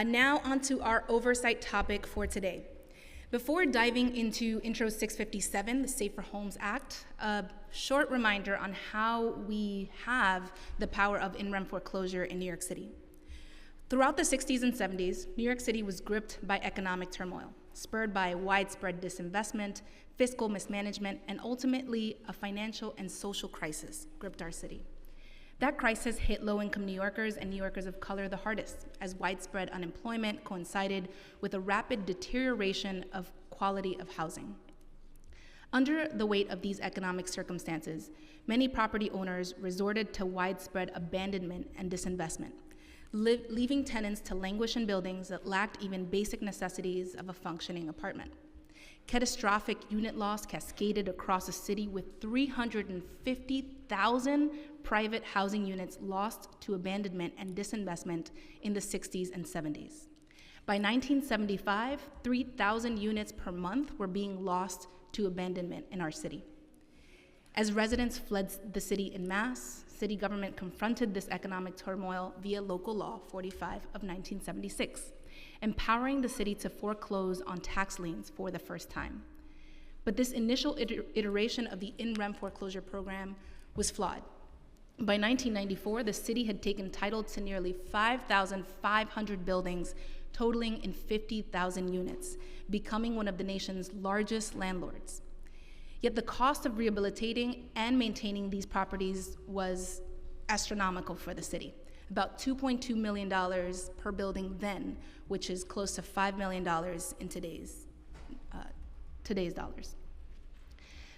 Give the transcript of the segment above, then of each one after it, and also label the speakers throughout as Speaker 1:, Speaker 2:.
Speaker 1: Now onto our oversight topic for today. Before diving into Intro 657, the Safer Homes Act, a short reminder on how we have the power of in-rem foreclosure in New York City. Throughout the 60s and 70s, New York City was gripped by economic turmoil, spurred by widespread disinvestment, fiscal mismanagement, and ultimately a financial and social crisis gripped our city. That crisis hit low-income New Yorkers and New Yorkers of color the hardest, as widespread unemployment coincided with a rapid deterioration of quality of housing. Under the weight of these economic circumstances, many property owners resorted to widespread abandonment and disinvestment, leaving tenants to languish in buildings that lacked even basic necessities of a functioning apartment. Catastrophic unit loss cascaded across the city, with 350,000 private housing units lost to abandonment and disinvestment in the 60s and 70s. By 1975, 3,000 units per month were being lost to abandonment in our city. As residents fled the city en masse, city government confronted this economic turmoil via Local Law 45 of 1976. Empowering the city to foreclose on tax liens for the first time. But this initial iteration of the in-rem foreclosure program was flawed. By 1994, the city had taken title to nearly 5,500 buildings, totaling in 50,000 units, becoming one of the nation's largest landlords. Yet the cost of rehabilitating and maintaining these properties was astronomical for the city. About $2.2 million per building then, which is close to $5 million in today's dollars.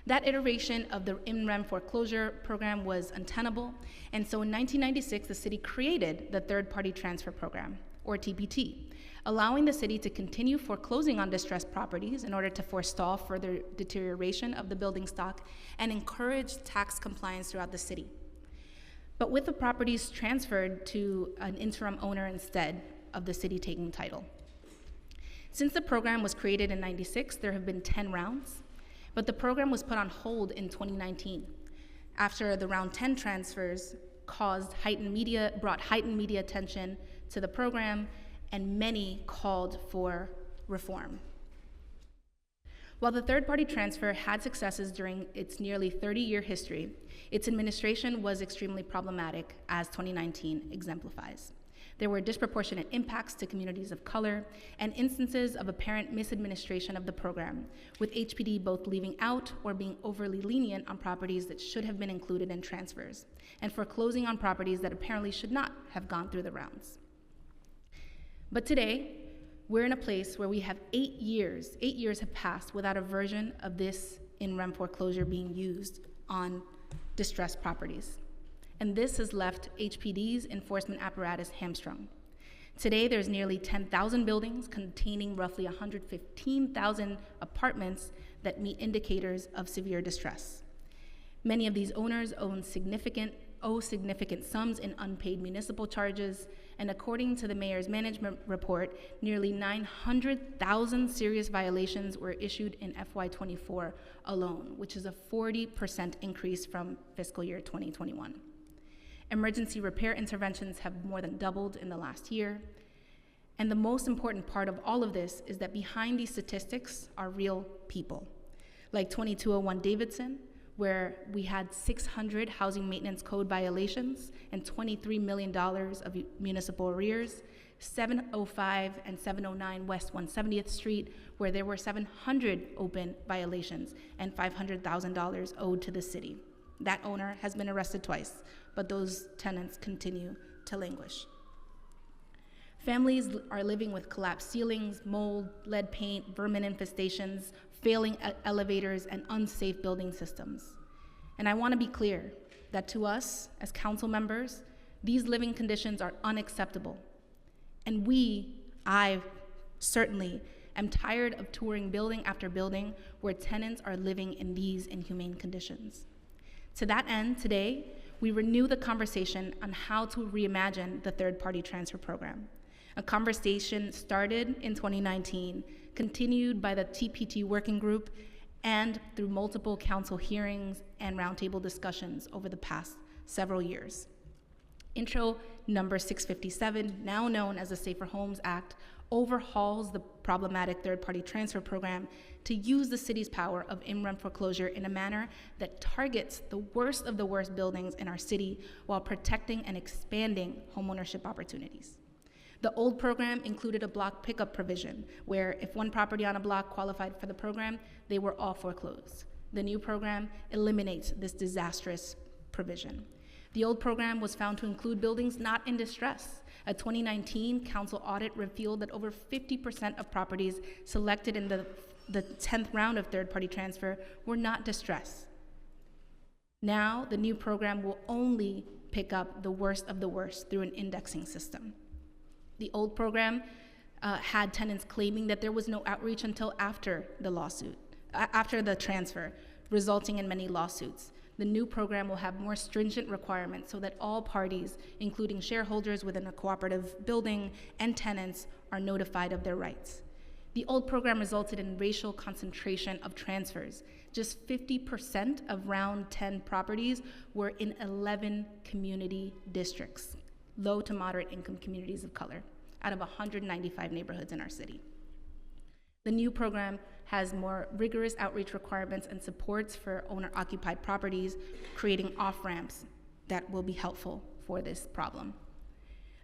Speaker 1: That iteration of the in-rem foreclosure program was untenable, and so in 1996, the city created the Third-Party Transfer Program, or TPT, allowing the city to continue foreclosing on distressed properties in order to forestall further deterioration of the building stock and encourage tax compliance throughout the city. But with the properties transferred to an interim owner instead of the city taking title. Since the program was created in '96, there have been 10 rounds, but the program was put on hold in 2019 after the round 10 transfers brought heightened media attention to the program, and many called for reform. While the third-party transfer had successes during its nearly 30-year history, its administration was extremely problematic, as 2019 exemplifies. There were disproportionate impacts to communities of color and instances of apparent misadministration of the program, with HPD both leaving out or being overly lenient on properties that should have been included in transfers, and foreclosing on properties that apparently should not have gone through the rounds. But today, we're in a place where we have 8 years have passed without a version of this in-rem foreclosure being used on distressed properties. And this has left HPD's enforcement apparatus hamstrung. Today, there's nearly 10,000 buildings containing roughly 115,000 apartments that meet indicators of severe distress. Many of these owners owe significant sums in unpaid municipal charges, and according to the mayor's management report, nearly 900,000 serious violations were issued in FY24 alone, which is a 40% increase from fiscal year 2021. Emergency repair interventions have more than doubled in the last year. And the most important part of all of this is that behind these statistics are real people, like 2201 Davidson, where we had 600 housing maintenance code violations and $23 million of municipal arrears, 705 and 709 West 170th Street, where there were 700 open violations and $500,000 owed to the city. That owner has been arrested twice, but those tenants continue to languish. Families are living with collapsed ceilings, mold, lead paint, vermin infestations, failing elevators, and unsafe building systems. And I want to be clear that to us, as council members, these living conditions are unacceptable. And I certainly am tired of touring building after building where tenants are living in these inhumane conditions. To that end, today, we renew the conversation on how to reimagine the third-party transfer program. A conversation started in 2019, continued by the TPT working group, and through multiple council hearings and roundtable discussions over the past several years. Intro number 657, now known as the Safer Homes Act, overhauls the problematic third-party transfer program to use the city's power of in-rem foreclosure in a manner that targets the worst of the worst buildings in our city while protecting and expanding homeownership opportunities. The old program included a block pickup provision where if one property on a block qualified for the program, they were all foreclosed. The new program eliminates this disastrous provision. The old program was found to include buildings not in distress. A 2019 council audit revealed that over 50% of properties selected in the 10th round of third-party transfer were not distressed. Now, the new program will only pick up the worst of the worst through an indexing system. The old program had tenants claiming that there was no outreach until after the transfer, resulting in many lawsuits. The new program will have more stringent requirements so that all parties, including shareholders within a cooperative building and tenants, are notified of their rights. The old program resulted in racial concentration of transfers. Just 50% of round 10 properties were in 11 community districts, low to moderate income communities of color, out of 195 neighborhoods in our city. The new program has more rigorous outreach requirements and supports for owner-occupied properties, creating off-ramps that will be helpful for this problem.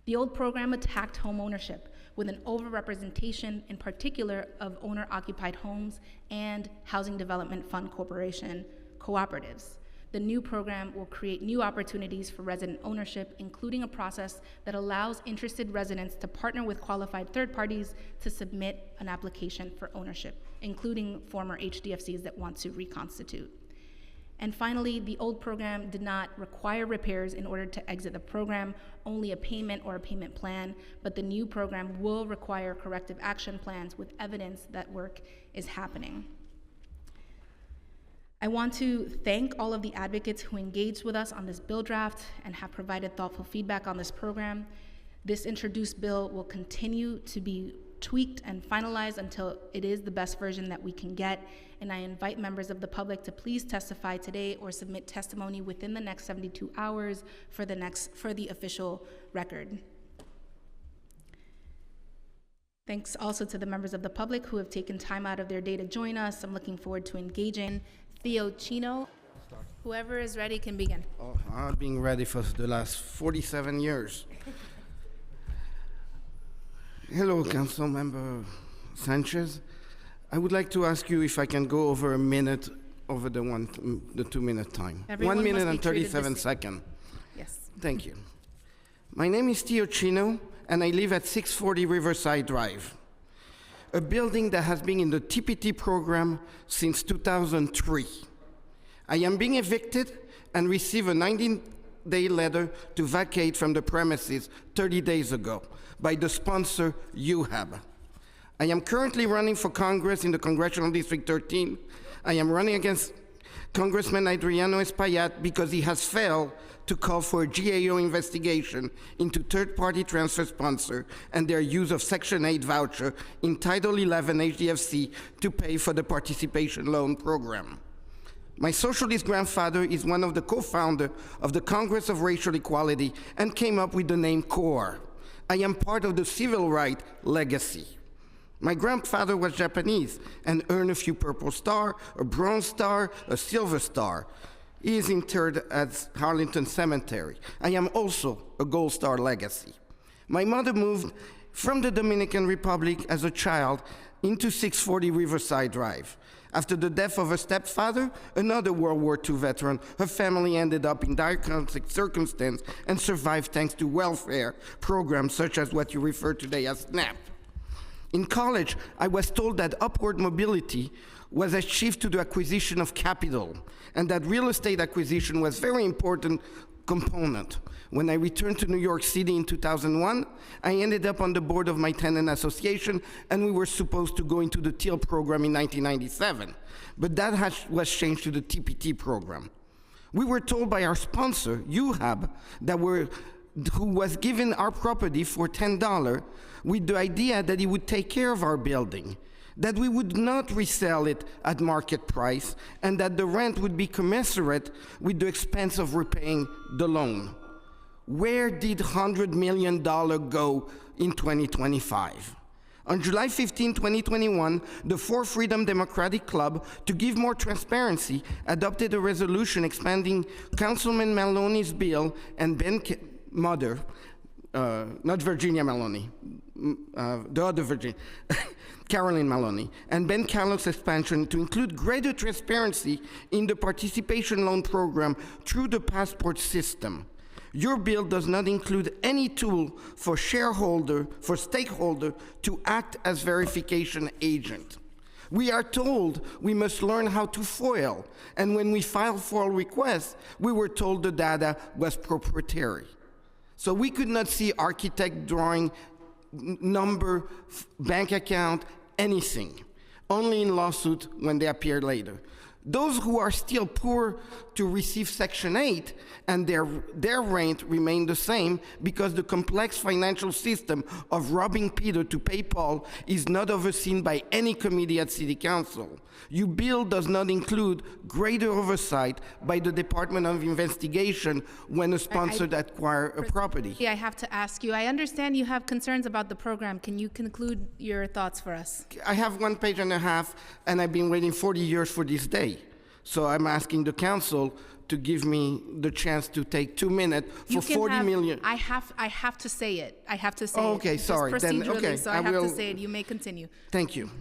Speaker 1: The old program attacked home ownership with an overrepresentation, in particular, of owner-occupied homes and Housing Development Fund Corporation cooperatives. The new program will create new opportunities for resident ownership, including a process that allows interested residents to partner with qualified third parties to submit an application for ownership, including former HDFCs that want to reconstitute. And finally, the old program did not require repairs in order to exit the program, only a payment or a payment plan, but the new program will require corrective action plans with evidence that work is happening. I want to thank all of the advocates who engaged with us on this bill draft and have provided thoughtful feedback on this program. This introduced bill will continue to be tweaked and finalized until it is the best version that we can get, and I invite members of the public to please testify today or submit testimony within the next 72 hours for the official record. Thanks also to the members of the public who have taken time out of their day to join us. I'm looking forward to engaging. Theo Chino, whoever is ready can begin.
Speaker 2: Oh, I've been ready for the last 47 years. Hello, Council Member Sanchez. I would like to ask you if I can go over a minute over the 2-minute time.
Speaker 1: Everyone
Speaker 2: 1 minute
Speaker 1: must be
Speaker 2: and
Speaker 1: treated
Speaker 2: 37
Speaker 1: the same.
Speaker 2: seconds.
Speaker 1: Yes.
Speaker 2: Thank you. My name is Theo Chino, and I live at 640 Riverside Drive, a building that has been in the TPT program since 2003. I am being evicted and received a 19-day letter to vacate from the premises 30 days ago by the sponsor, UHAB. I am currently running for Congress in the Congressional District 13. I am running against Congressman Adriano Espaillat because he has failed to call for a GAO investigation into third-party transfer sponsor and their use of Section 8 voucher in Title 11 HDFC to pay for the participation loan program. My socialist grandfather is one of the co-founders of the Congress of Racial Equality and came up with the name CORE. I am part of the civil rights legacy. My grandfather was Japanese and earned a few Purple Star, a Bronze Star, a Silver Star. He is interred at Arlington Cemetery. I am also a Gold Star legacy. My mother moved from the Dominican Republic as a child into 640 Riverside Drive. After the death of her stepfather, another World War II veteran, her family ended up in dire circumstances and survived thanks to welfare programs such as what you refer today as SNAP. In college, I was told that upward mobility was achieved to the acquisition of capital, and that real estate acquisition was a very important component. When I returned to New York City in 2001, I ended up on the board of my tenant association, and we were supposed to go into the TEAL program in 1997. But that was changed to the TPT program. We were told by our sponsor, UHAB, who was given our property for $10 with the idea that he would take care of our building, that we would not resell it at market price, and that the rent would be commensurate with the expense of repaying the loan. Where did $100 million go in 2025? On July 15, 2021, the For Freedom Democratic Club, to give more transparency, adopted a resolution expanding Councilman Maloney's bill and mother, not Virginia Maloney, the other Virginia, Carolyn Maloney, and Ben Carlos expansion to include greater transparency in the participation loan program through the passport system. Your bill does not include any tool for stakeholder to act as verification agent. We are told we must learn how to FOIL, and when we filed FOIL requests, we were told the data was proprietary. So we could not see architect drawing, number, bank account, anything, only in lawsuit when they appear later. Those who are still poor to receive Section 8 and their rent remain the same because the complex financial system of robbing Peter to pay Paul is not overseen by any committee at City Council. Your bill does not include greater oversight by the Department of Investigation when a sponsor acquire a property.
Speaker 1: I have to ask you, I understand you have concerns about the program. Can you conclude your thoughts for us?
Speaker 2: I have 1.5 pages, and I've been waiting 40 years for this day. So I'm asking the council to give me the chance to take 2 minutes for 40 million.
Speaker 1: I have to say it. I have to say it.
Speaker 2: Okay, sorry.
Speaker 1: Then,
Speaker 2: procedurally, okay,
Speaker 1: so I have to say it. You may continue.
Speaker 2: Thank you.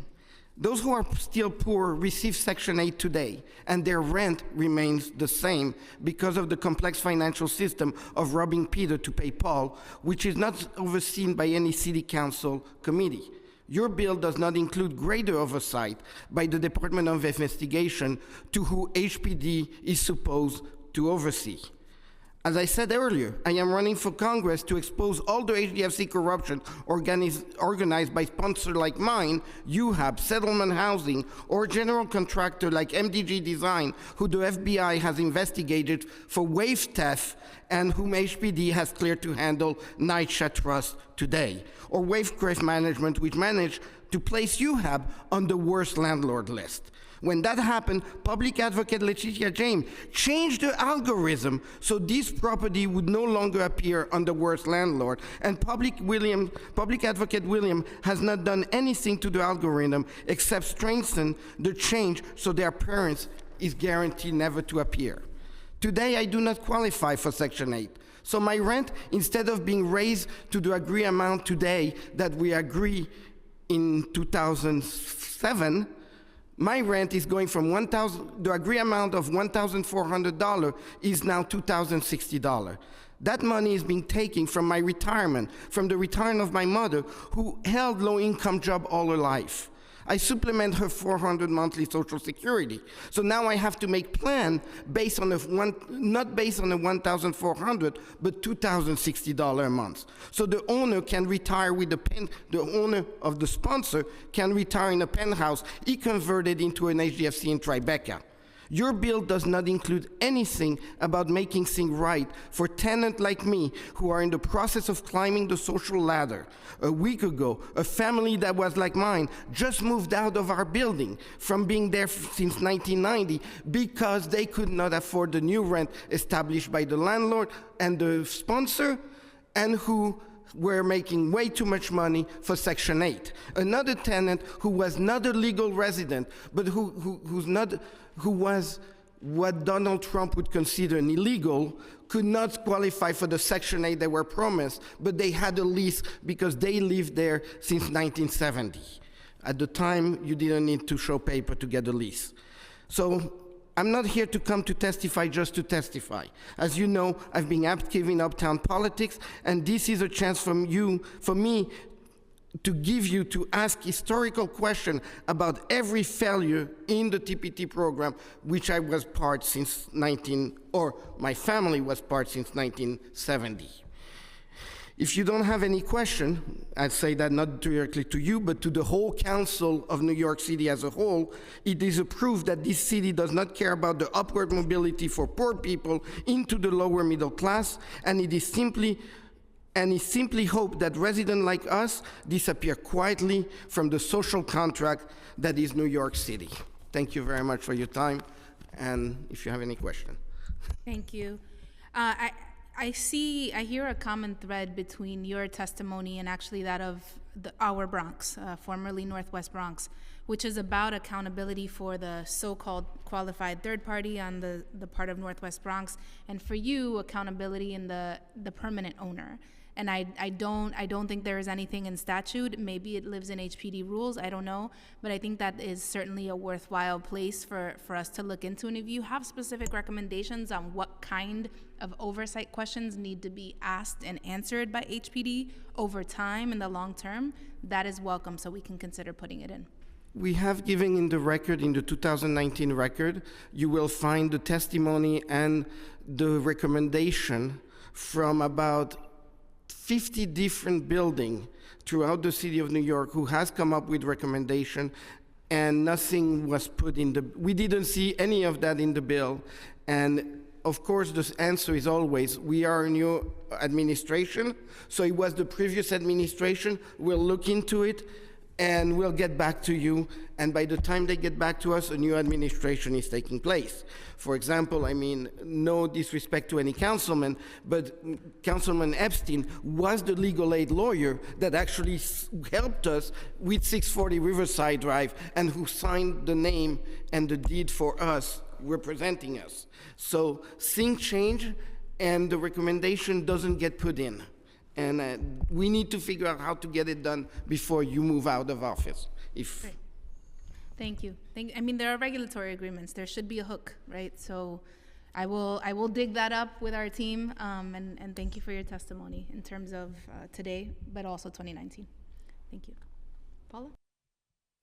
Speaker 2: Those who are still poor receive Section 8 today, and their rent remains the same because of the complex financial system of robbing Peter to pay Paul, which is not overseen by any city council committee. Your bill does not include greater oversight by the Department of Investigation to who HPD is supposed to oversee. As I said earlier, I am running for Congress to expose all the HDFC corruption organized by sponsors like mine, UHAB, Settlement Housing, or general contractor like MDG Design, who the FBI has investigated for wave theft and whom HPD has cleared to handle NYCHA Trust today, or Wavecraft Management, which managed to place UHAB on the worst landlord list. When that happened, public advocate Letitia James changed the algorithm so this property would no longer appear on the worst landlord, and public advocate William has not done anything to the algorithm except strengthen the change so their appearance is guaranteed never to appear. Today, I do not qualify for Section 8. So my rent, instead of being raised to the agreed amount today that we agree in 2007, my rent is going from the agreed amount of $1,400 is now $2,060. That money is being taken from my retirement, from the retirement of my mother, who held low-income job all her life. I supplement her $400 monthly Social Security. So now I have to make plan based on not based on the $1,400, but $2,060 a month. So the owner can retire with the owner of the sponsor can retire in a penthouse he converted into an HDFC in Tribeca. Your bill does not include anything about making things right for tenants like me who are in the process of climbing the social ladder. A week ago, a family that was like mine just moved out of our building from being there since 1990 because they could not afford the new rent established by the landlord and the sponsor, and who were making way too much money for Section 8. Another tenant who was not a legal resident, but who was what Donald Trump would consider an illegal, could not qualify for the Section 8 they were promised, but they had a lease because they lived there since 1970. At the time, you didn't need to show paper to get a lease. So I'm not here to come to testify just to testify. As you know, I've been active in uptown politics, and this is a chance for me to ask historical questions about every failure in the TPT program, which I was part since my family was part since 1970. If you don't have any question, I'd say that not directly to you, but to the whole council of New York City as a whole, it is a proof that this city does not care about the upward mobility for poor people into the lower middle class, and it simply hope that residents like us disappear quietly from the social contract that is New York City. Thank you very much for your time, and if you have any question.
Speaker 1: Thank you. I hear a common thread between your testimony and actually that of our Bronx, formerly Northwest Bronx, which is about accountability for the so-called qualified third party on the part of Northwest Bronx, and for you, accountability in the permanent owner. And I don't think there is anything in statute. Maybe it lives in HPD rules, I don't know. But I think that is certainly a worthwhile place for us to look into. And if you have specific recommendations on what kind of oversight questions need to be asked and answered by HPD over time in the long term, that is welcome, so we can consider putting it in.
Speaker 2: We have given in the record, in the 2019 record, you will find the testimony and the recommendation from about 50 different buildings throughout the city of New York who has come up with recommendation, and nothing was put in the, we didn't see any of that in the bill. And of course, the answer is always, we are a new administration, so it was the previous administration, we'll look into it, and we'll get back to you. And by the time they get back to us, a new administration is taking place. For example, I mean, no disrespect to any councilman, but Councilman Epstein was the legal aid lawyer that actually helped us with 640 Riverside Drive and who signed the name and the deed for us, representing us. So things change and the recommendation doesn't get put in. And we need to figure out how to get it done before you move out of office.
Speaker 1: Great. Thank you. I mean, there are regulatory agreements. There should be a hook, right? So I will dig that up with our team, and thank you for your testimony in terms of today, but also 2019. Thank you. Paula?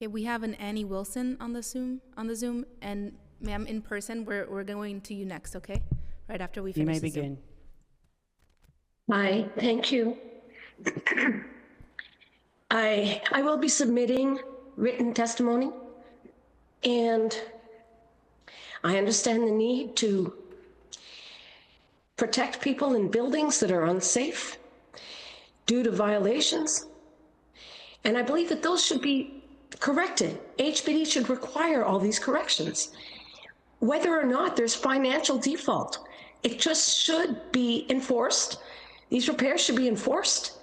Speaker 1: Okay, we have an Annie Wilson on the Zoom, and ma'am, in person, we're going to you next, okay? Right after we finish.
Speaker 3: You may begin.
Speaker 4: Hi, thank you. I will be submitting written testimony, and I understand the need to protect people in buildings that are unsafe due to violations, and I believe that those should be corrected. HPD should require all these corrections. Whether or not there's financial default, it just should be enforced. These repairs should be enforced,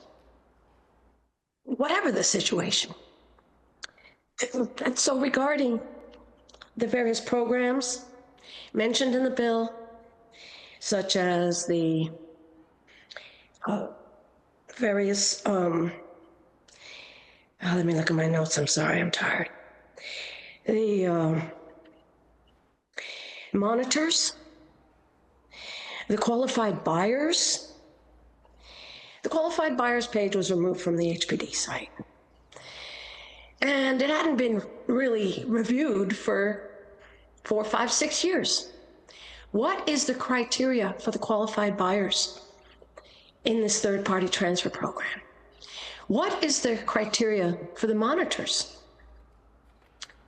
Speaker 4: whatever the situation. And so regarding the various programs mentioned in the bill, such as the various, let me look at my notes, I'm sorry, I'm tired. The monitors, the qualified buyers. The qualified buyers page was removed from the HPD site. And it hadn't been really reviewed for 4, 5, 6 years. What is the criteria for the qualified buyers in this third-party transfer program? What is the criteria for the monitors?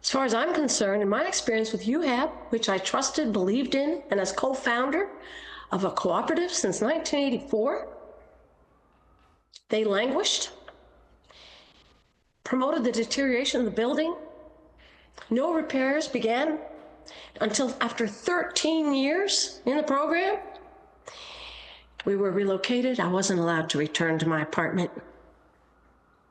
Speaker 4: As far as I'm concerned, in my experience with UHAB, which I trusted, believed in, and as co-founder of a cooperative since 1984, they languished, promoted the deterioration of the building. No repairs began until after 13 years in the program. We were relocated. I wasn't allowed to return to my apartment.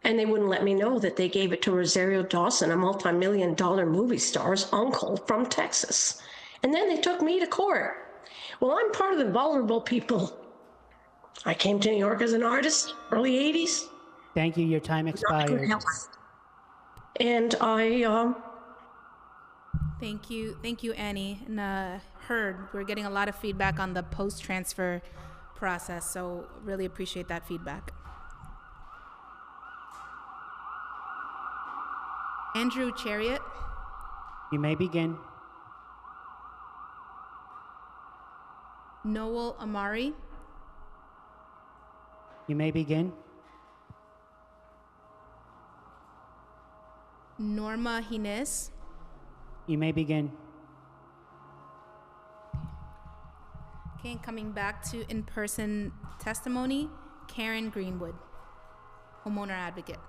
Speaker 4: And they wouldn't let me know that they gave it to Rosario Dawson, a multi-million-dollar movie star's uncle from Texas. And then they took me to court. Well, I'm part of the vulnerable people. I came to New York as an artist, early 80s.
Speaker 3: Thank you. Your time expired.
Speaker 4: And
Speaker 1: Thank you, Annie. And we're getting a lot of feedback on the post-transfer process, so really appreciate that feedback. Andrew Chariot.
Speaker 3: You may begin.
Speaker 1: Noel Amari.
Speaker 3: You may begin.
Speaker 1: Norma Hines.
Speaker 3: You may begin.
Speaker 1: Okay, and coming back to in-person testimony, Karen Greenwood, homeowner advocate.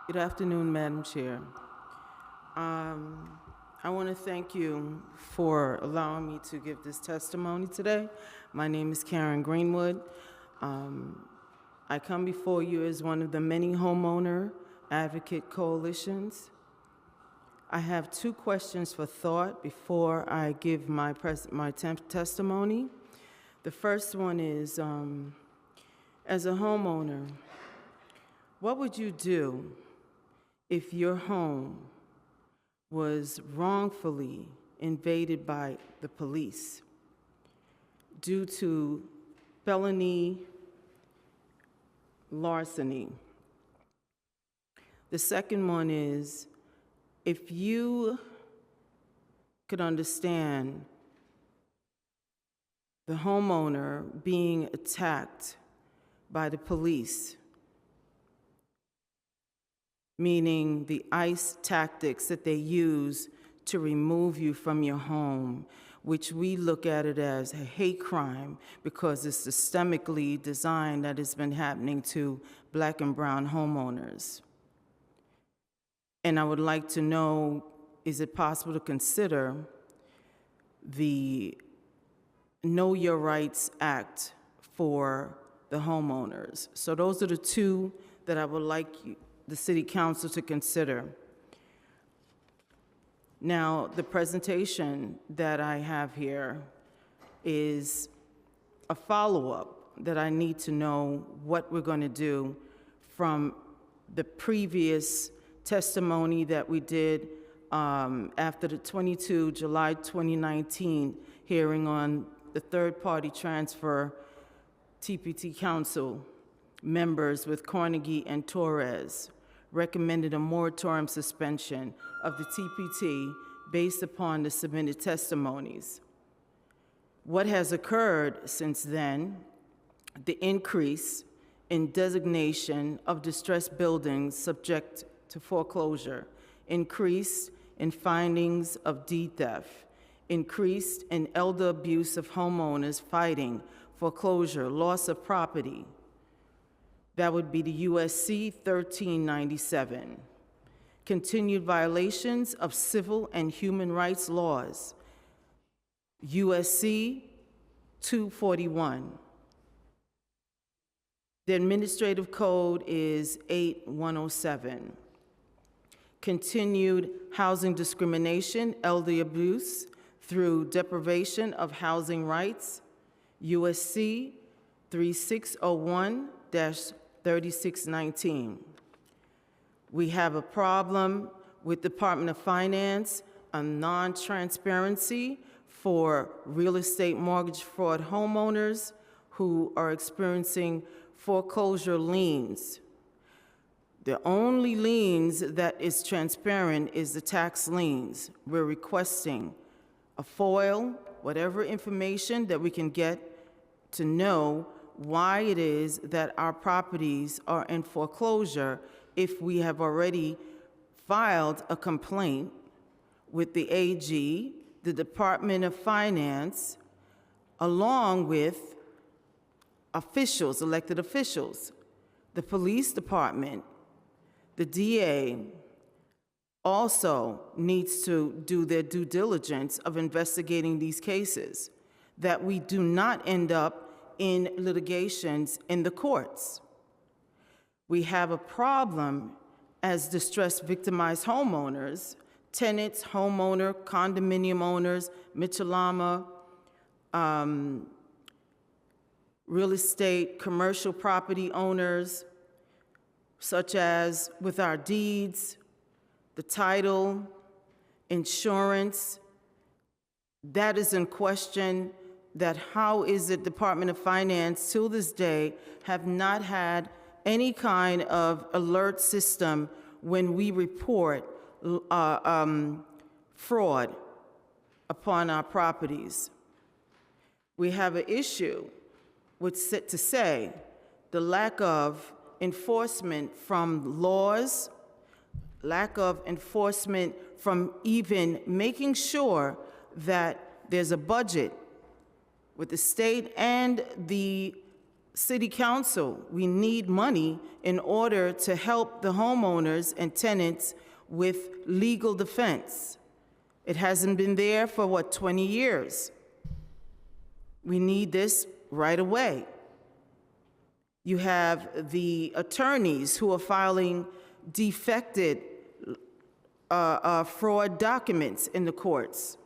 Speaker 5: Good afternoon, Madam Chair. I want to thank you for allowing me to give this testimony today. My name is Karen Greenwood. I come before you as one of the many homeowner advocate coalitions. I have two questions for thought before I give my testimony. The first one is, as a homeowner, what would you do if your home was wrongfully invaded by the police due to felony larceny? The second one is, if you could understand the homeowner being attacked by the police, meaning the ICE tactics that they use to remove you from your home, which we look at it as a hate crime because it's systemically designed that has been happening to Black and brown homeowners. And I would like to know, is it possible to consider the Know Your Rights Act for the homeowners? So those are the two that I would like the City Council to consider. Now, the presentation that I have here is a follow-up that I need to know what we're going to do from the previous testimony that we did after the July 2019 hearing on the third-party transfer TPT Council members with Carnegie and Torres recommended a moratorium suspension of the TPT based upon the submitted testimonies. What has occurred since then, the increase in designation of distressed buildings subject to foreclosure, increase in findings of deed theft, increased in elder abuse of homeowners fighting foreclosure, loss of property. That would be the USC 1397. Continued violations of civil and human rights laws, USC 241. The administrative code is 8107. Continued housing discrimination, elder abuse through deprivation of housing rights, USC 3601-3619. We have a problem with Department of Finance on non-transparency for real estate mortgage fraud homeowners who are experiencing foreclosure liens. The only liens that is transparent is the tax liens. We're requesting a FOIL, whatever information that we can get to know why it is that our properties are in foreclosure if we have already filed a complaint with the AG, the Department of Finance, along with officials, elected officials, the police department. The DA also needs to do their due diligence of investigating these cases, that we do not end up in litigations in the courts. We have a problem as distressed, victimized homeowners, tenants, homeowner, condominium owners, Mitchellama, real estate, commercial property owners, such as with our deeds, the title, insurance. That is in question, that how is the Department of Finance till this day have not had any kind of alert system when we report fraud upon our properties. We have an issue with, to say, the lack of enforcement from laws, lack of enforcement from even making sure that there's a budget with the state and the City Council, we need money in order to help the homeowners and tenants with legal defense. It hasn't been there for, 20 years? We need this right away. You have the attorneys who are filing defected fraud documents in the courts.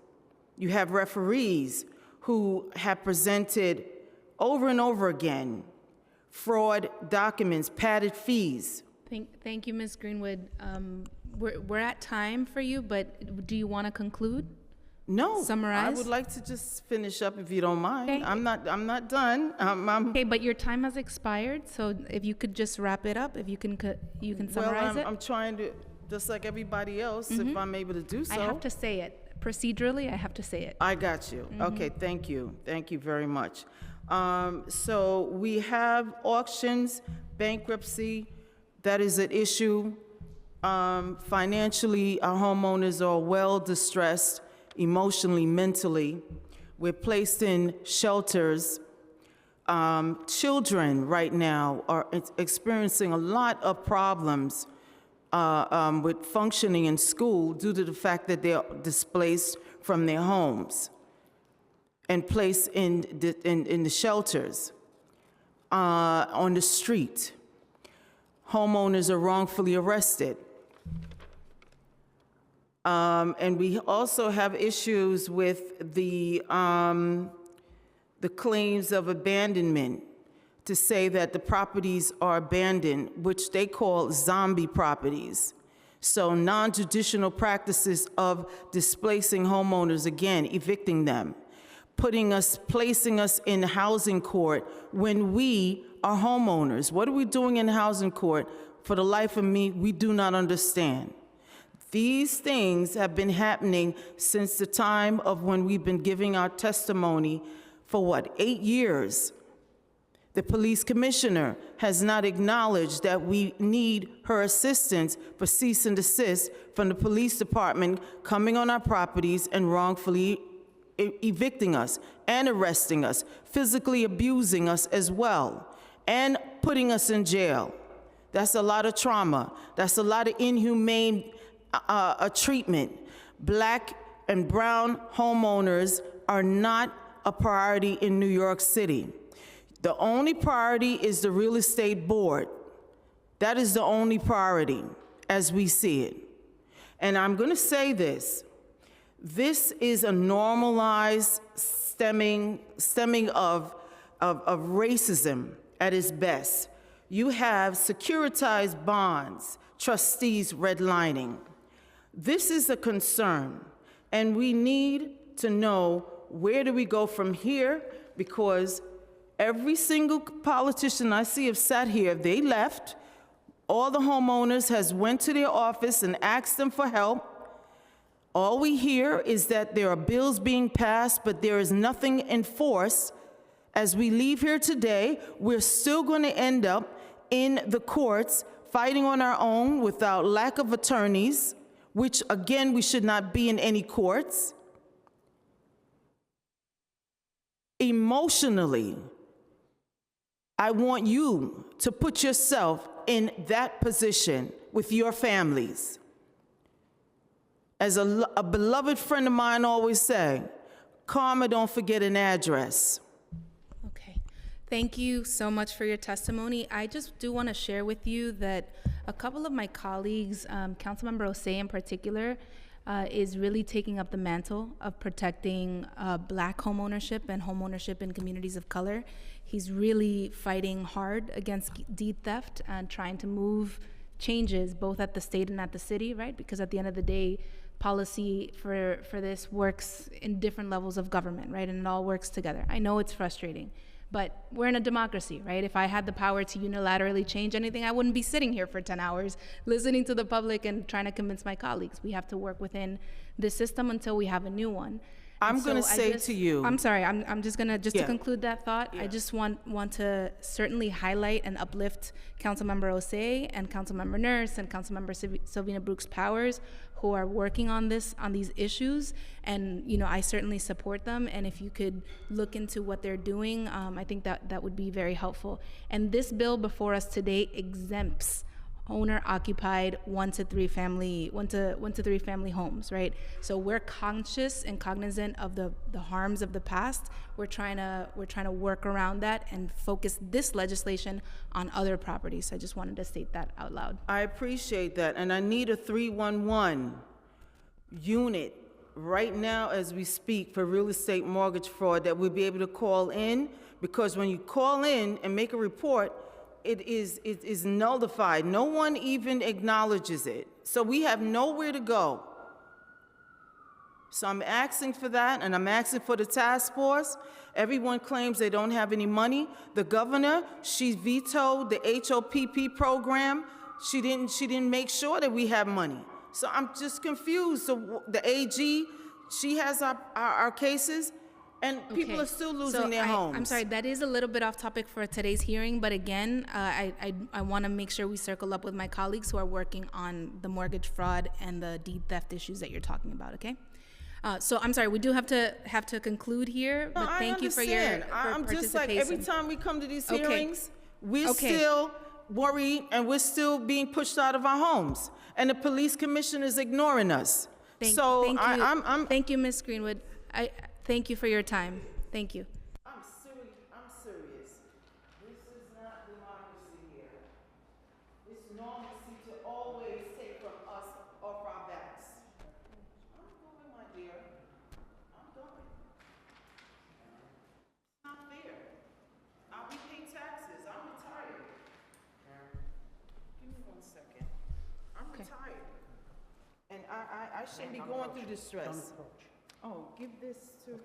Speaker 5: You have referees who have presented over and over again fraud documents, padded fees.
Speaker 1: Thank you, Ms. Greenwood. We're at time for you, but do you want to conclude?
Speaker 5: No,
Speaker 1: Summarize?
Speaker 5: I would like to just finish up if you don't mind.
Speaker 1: Okay.
Speaker 5: I'm not done.
Speaker 1: Okay, but your time has expired, so if you could just wrap it up, if you can summarize
Speaker 5: well,
Speaker 1: it.
Speaker 5: I'm trying to, just like everybody else, if I'm able to do so.
Speaker 1: I have to say it. Procedurally, I have to say it.
Speaker 5: I got you. Okay, thank you. Thank you very much. So we have auctions, bankruptcy, that is an issue. Financially, our homeowners are well distressed, emotionally, mentally. We're placed in shelters. Children right now are experiencing a lot of problems with functioning in school due to the fact that they're displaced from their homes and placed in the shelters, on the street. Homeowners are wrongfully arrested. And we also have issues with the claims of abandonment, to say that the properties are abandoned, which they call zombie properties. So non-judicial practices of displacing homeowners, again, evicting them, placing us in housing court when we are homeowners. What are we doing in housing court? For the life of me, we do not understand. These things have been happening since the time of when we've been giving our testimony for 8 years. The police commissioner has not acknowledged that we need her assistance for cease and desist from the police department coming on our properties and wrongfully evicting us and arresting us, physically abusing us as well, and putting us in jail. That's a lot of trauma. That's a lot of inhumane treatment. Black and brown homeowners are not a priority in New York City. The only priority is the real estate board. That is the only priority as we see it. And I'm going to say this. This is a normalized stemming of racism at its best. You have securitized bonds, trustees redlining. This is a concern, and we need to know where do we go from here, because every single politician I see have sat here, they left. All the homeowners has went to their office and asked them for help. All we hear is that there are bills being passed, but there is nothing enforced. As we leave here today, we're still going to end up in the courts fighting on our own without lack of attorneys, which again, we should not be in any courts. Emotionally, I want you to put yourself in that position with your families. As a beloved friend of mine always say, karma don't forget an address.
Speaker 1: Okay. Thank you so much for your testimony. I just do want to share with you that a couple of my colleagues, Councilmember Osei in particular, is really taking up the mantle of protecting Black homeownership and homeownership in communities of color. He's really fighting hard against deed theft and trying to move changes both at the state and at the city, right? Because at the end of the day, policy for this works in different levels of government, right? And it all works together. I know it's frustrating, but we're in a democracy, right? If I had the power to unilaterally change anything, I wouldn't be sitting here for 10 hours listening to the public and trying to convince my colleagues. We have to work within the system until we have a new one.
Speaker 5: I'm going to say to you.
Speaker 1: I'm sorry, I'm just going to,
Speaker 5: Yeah.
Speaker 1: to conclude that thought,
Speaker 5: Yeah.
Speaker 1: I just want to certainly highlight and uplift Councilmember Osei and Councilmember Nurse and Councilmember Sylvina Brooks Powers, who are working on these issues, and I certainly support them. And if you could look into what they're doing, I think that would be very helpful. And this bill before us today exempts owner-occupied 1 to 3 family homes, right? So we're conscious and cognizant of the harms of the past. We're trying to work around that and focus this legislation on other properties. So I just wanted to state that out loud.
Speaker 5: I appreciate that, and I need a 311 unit right now as we speak for real estate mortgage fraud that we'll be able to call in, because when you call in and make a report, it is nullified. No one even acknowledges it. So we have nowhere to go. So I'm asking for that, and I'm asking for the task force. Everyone claims they don't have any money. The governor, she vetoed the HOPP program. She didn't make sure that we have money. So I'm just confused. So the AG, she has our cases, and people are still losing their homes.
Speaker 1: I'm sorry, that is a little bit off topic for today's hearing, but again, I want to make sure we circle up with my colleagues who are working on the mortgage fraud and the deed theft issues that you're talking about, okay? So I'm sorry, we do have to conclude here, but thank you for your
Speaker 5: I'm just like, every time we come to these hearings, we're
Speaker 1: Okay.
Speaker 5: still worried and we're still being pushed out of our homes. And the police commissioner is ignoring us.
Speaker 1: Thank
Speaker 5: I'm
Speaker 1: Thank you, Ms. Greenwood. Thank you for your time. Thank you.
Speaker 5: I'm serious. This is not democracy here. It's normalcy to always take from us off our backs. I'm going, my dear. I'm going. It's not fair. We pay taxes. I'm retired. Give me 1 second. I'm retired. And I shouldn't be going through this stress. Oh, give this to...